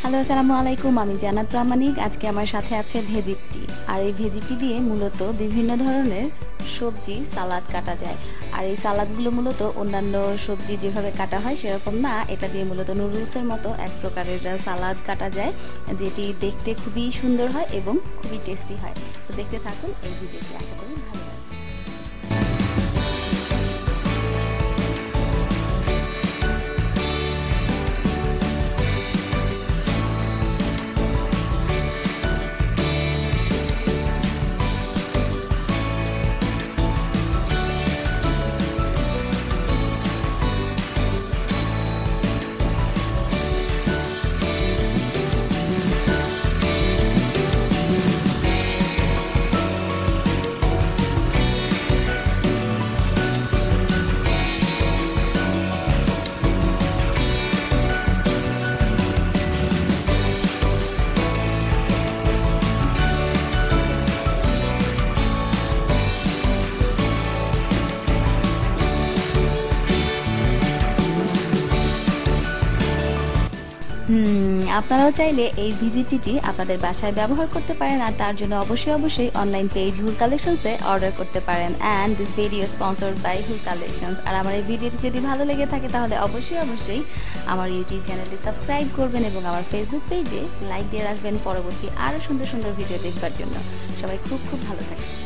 Hello আসসালামু আলাইকুম, আমি জান্নাত প্রামাণিক। আজকে আমার সাথে আছে ভেজিটি। আর এই ভেজিটি দিয়ে মূলত বিভিন্ন ধরনের সবজি সালাদ কাটা যায়। আর এই সালাদগুলো মূলত অন্যান্য সবজি যেভাবে কাটা হয় সেরকম না, এটা দিয়ে মূলত নুডলসের মতো এক প্রকারের সালাদ কাটা যায়, যেটি দেখতে খুবই সুন্দর হয় এবং খুবই টেস্টি হয়। তো দেখতে থাকুন এই ভিডিওটি, আশা করি ভালো লাগবে। আপনারাও চাইলে এই ভিজিটিটি আপনাদের বাসায় ব্যবহার করতে পারেন, আর তার জন্য অবশ্যই অনলাইন পেজ hurcollections-এ অর্ডার করতে পারেন। And this video sponsored by hurcollections। আর আমার এই ভিডিওটি যদি ভালো লেগে থাকে তাহলে অবশ্যই আমার ইউটিউব চ্যানেলটি সাবস্ক্রাইব করবেন এবং আমার ফেসবুক পেজে লাইক দিয়ে রাখবেন পরবর্তী আরও সুন্দর ভিডিও দেখবার জন্য। সবাই খুব ভালো থাকবেন।